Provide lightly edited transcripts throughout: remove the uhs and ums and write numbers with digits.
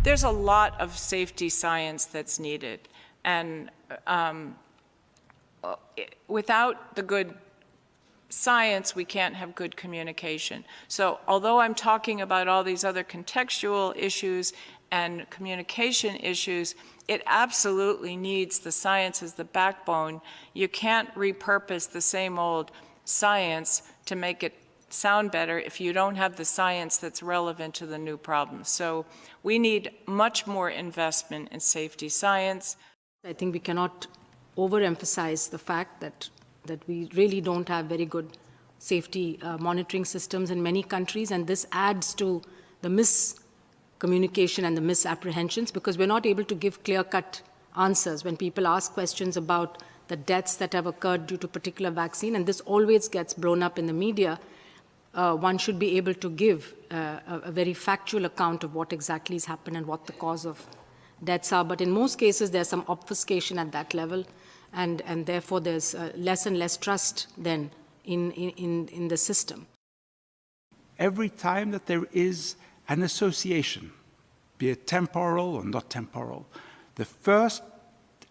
There's a lot of safety science that's needed, and without the good science, we can't have good communication. So although I'm talking about all these other contextual issues and communication issues, it absolutely needs the science as the backbone. You can't repurpose the same old science to make it sound better if you don't have the science that's relevant to the new problems. So we need much more investment in safety science. I think we cannot overemphasize the fact that we really don't have very good safety monitoring systems in many countries, and this adds to the miscommunication and the misapprehensions, because we're not able to give clear-cut answers when people ask questions about the deaths that have occurred due to a particular vaccine, and this always gets blown up in the media. One should be able to give a very factual account of what exactly has happened and what the cause of deaths are. But in most cases, there's some obfuscation at that level, and therefore there's less and less trust then in the system. Every time that there is an association, be it temporal or not temporal, the first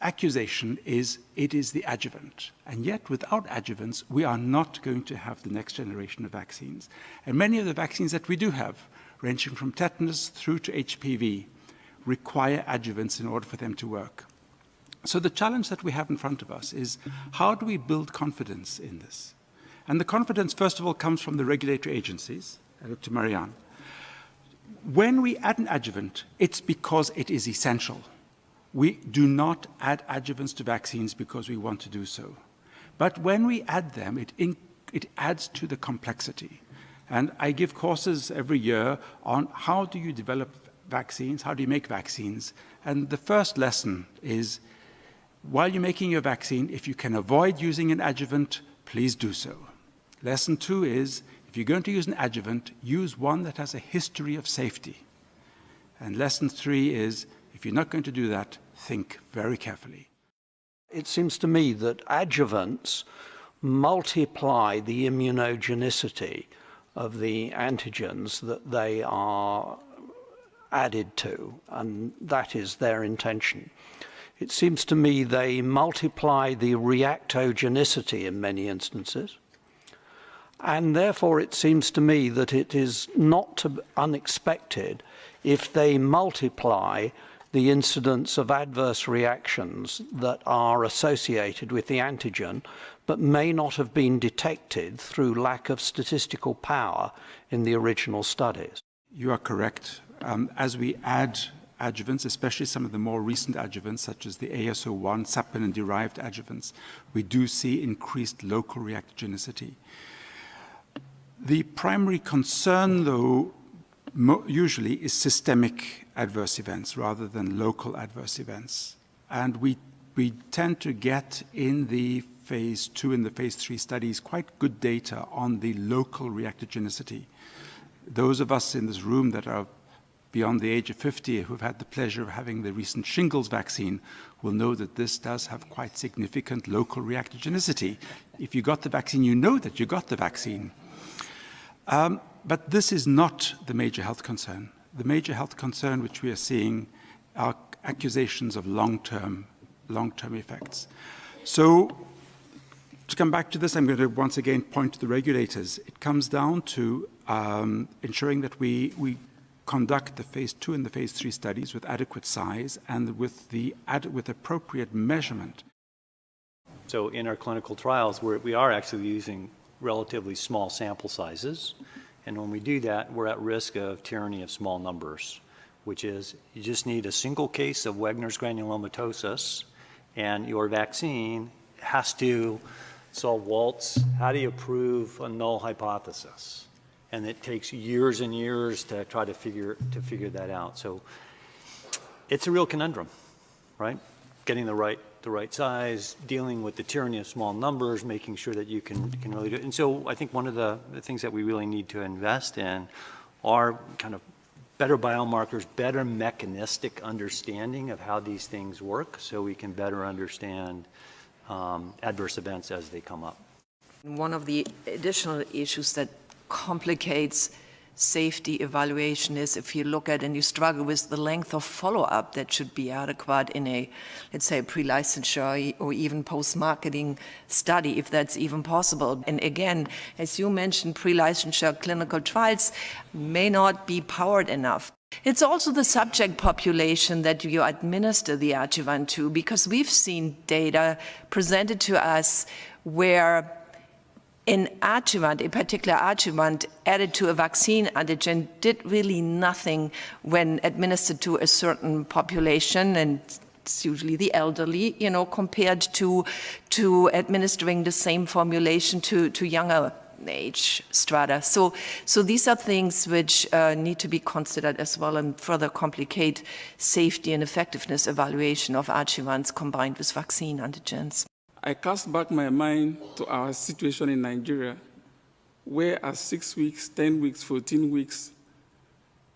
accusation is it is the adjuvant. And yet, without adjuvants, we are not going to have the next generation of vaccines. And many of the vaccines that we do have, ranging from tetanus through to HPV, require adjuvants in order for them to work. So the challenge that we have in front of us is, how do we build confidence in this? And the confidence, first of all, comes from the regulatory agencies. I look to Marianne. When we add an adjuvant, it's because it is essential. We do not add adjuvants to vaccines because we want to do so. But when we add them, it adds to the complexity. And I give courses every year on how do you develop vaccines, how do you make vaccines. And the first lesson is, while you're making your vaccine, if you can avoid using an adjuvant, please do so. Lesson 2 is, if you're going to use an adjuvant, use one that has a history of safety. And lesson 3 is, if you're not going to do that, think very carefully. It seems to me that adjuvants multiply the immunogenicity of the antigens that they are added to, and that is their intention. It seems to me they multiply the reactogenicity in many instances, and therefore it seems to me that it is not unexpected if they multiply the incidence of adverse reactions that are associated with the antigen, but may not have been detected through lack of statistical power in the original studies. You are correct. As we add adjuvants, especially some of the more recent adjuvants, such as the AS01, saponin-derived adjuvants, we do see increased local reactogenicity. The primary concern, though, usually is systemic adverse events rather than local adverse events. And we tend to get in the phase 2 and the phase 3 studies quite good data on the local reactogenicity. Those of us in this room that are beyond the age of 50 who've had the pleasure of having the recent shingles vaccine will know that this does have quite significant local reactogenicity. If you got the vaccine, you know that you got the vaccine. But this is not the major health concern. The major health concern which we are seeing are accusations of long-term effects. So to come back to this, I'm going to once again point to the regulators. It comes down to ensuring that we conduct the phase 2 and the phase 3 studies with adequate size and with appropriate measurement. So in our clinical trials, we are actually using relatively small sample sizes. And when we do that, we're at risk of tyranny of small numbers, which is you just need a single case of Wegener's granulomatosis, and your vaccine has to solve Walt's. How do you prove a null hypothesis? And it takes years and years to try to figure that out. So it's a real conundrum, right? Getting the right size, dealing with the tyranny of small numbers, making sure that you can really do it. And so I think one of the things that we really need to invest in are kind of better biomarkers, better mechanistic understanding of how these things work so we can better understand adverse events as they come up. One of the additional issues that complicates safety evaluation is, if you look at and you struggle with the length of follow-up that should be adequate in a, let's say, pre-licensure or even post-marketing study, if that's even possible. And again, as you mentioned, pre-licensure clinical trials may not be powered enough. It's also the subject population that you administer the adjuvant to, because we've seen data presented to us where an adjuvant, a particular adjuvant added to a vaccine antigen did really nothing when administered to a certain population, and it's usually the elderly, you know, compared to administering the same formulation to younger age strata. So these are things which need to be considered as well and further complicate safety and effectiveness evaluation of adjuvants combined with vaccine antigens. I cast back my mind to our situation in Nigeria, where at 6 weeks, 10 weeks, 14 weeks,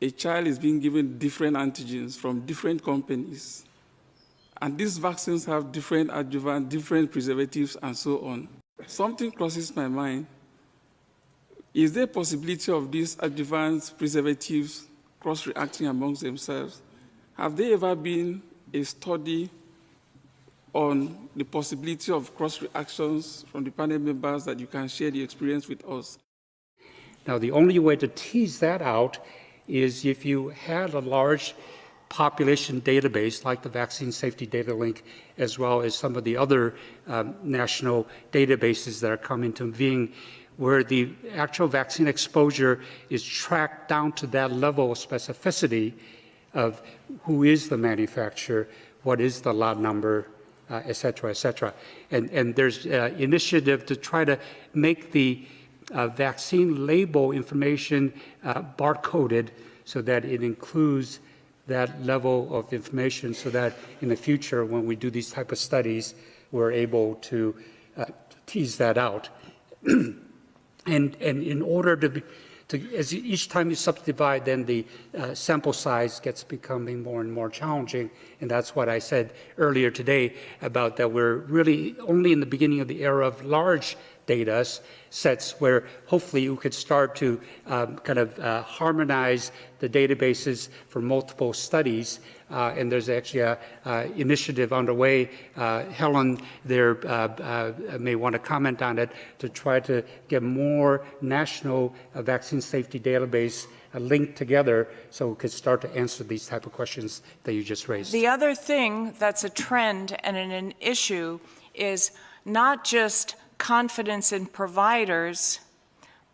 a child is being given different antigens from different companies. And these vaccines have different adjuvants, different preservatives, and so on. Something crosses my mind. Is there a possibility of these adjuvants, preservatives, cross-reacting amongst themselves? Have there ever been a study on the possibility of cross-reactions from the panel members that you can share the experience with us? Now, the only way to tease that out is if you had a large population database like the Vaccine Safety Data Link, as well as some of the other national databases that are coming to being, where the actual vaccine exposure is tracked down to that level of specificity of who is the manufacturer, what is the lot number, et cetera, et cetera. And there's initiative to try to make the vaccine label information barcoded so that it includes that level of information, so that in the future, when we do these type of studies, we're able to tease that out. And in order to as each time you subdivide, then the sample size gets becoming more and more challenging. And that's what I said earlier today about that we're really only in the beginning of the era of large data sets where hopefully you could start to harmonize the databases for multiple studies. And there's actually an initiative underway. Helen there may want to comment on it to try to get more national vaccine safety database linked together so we could start to answer these type of questions that you just raised. The other thing that's a trend and an issue is not just confidence in providers,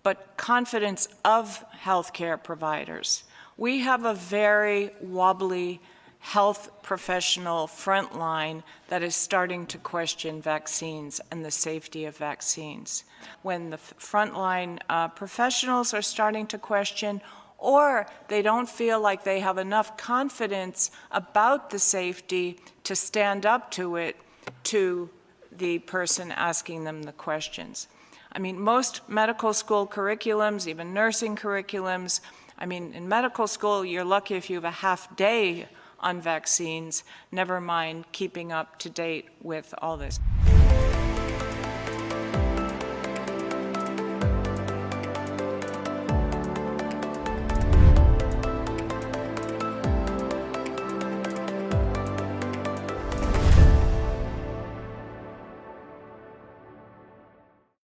but confidence of healthcare providers. We have a very wobbly health professional frontline that is starting to question vaccines and the safety of vaccines. When the frontline professionals are starting to question, or they don't feel like they have enough confidence about the safety to stand up to it, to the person asking them the questions. I mean, most medical school curriculums, even nursing curriculums, I mean, in medical school, you're lucky if you have a half day on vaccines, never mind keeping up to date with all this.